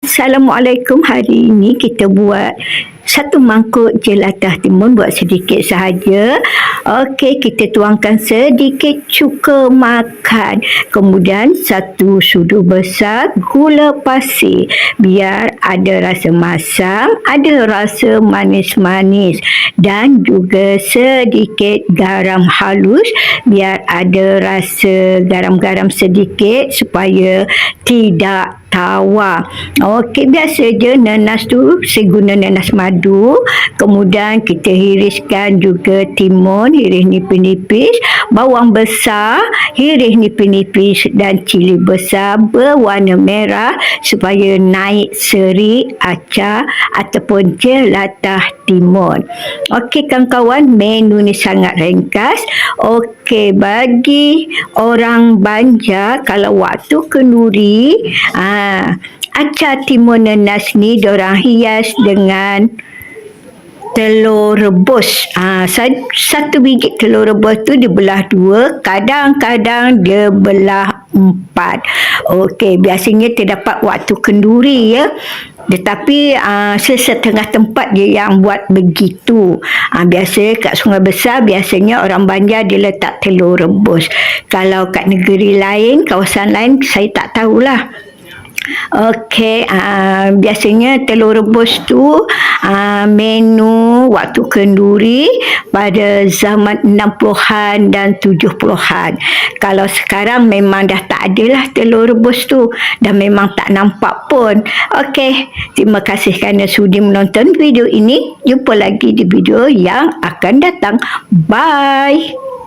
Assalamualaikum. Hari ini kita buat satu mangkuk jelatah timun, buat sedikit sahaja. Okey, kita tuangkan sedikit cuka makan. Kemudian satu sudu besar gula pasir. Biar ada rasa masam, ada rasa manis-manis. Dan juga sedikit garam halus. Biar ada rasa garam-garam sedikit supaya tidak tawar. Okey, biasa je nanas tu saya guna nanas madu. Kemudian kita hiriskan juga timun, hiris nipis-nipis, bawang besar hiris nipis-nipis dan cili besar berwarna merah supaya naik seri acar ataupun jelatah timun. Okey kawan-kawan, menu ni sangat ringkas. Okey, bagi orang Banjar kalau waktu kenduri, acar timun nanas ni diorang hias dengan telur rebus. Satu biji telur rebus tu dibelah dua, kadang-kadang dia belah empat. Okey, biasanya terdapat waktu kenduri ya. Tetapi sesetengah tempat je yang buat begitu. Biasa kat Sungai Besar biasanya orang Banjar dia letak telur rebus. Kalau kat negeri lain, kawasan lain saya tak tahulah. Okey, biasanya telur rebus tu menu waktu kenduri pada zaman 60-an dan 70-an. Kalau sekarang memang dah tak adalah telur rebus tu, dah memang tak nampak pun. Okey, terima kasih kerana sudi menonton video ini. Jumpa lagi di video yang akan datang. Bye.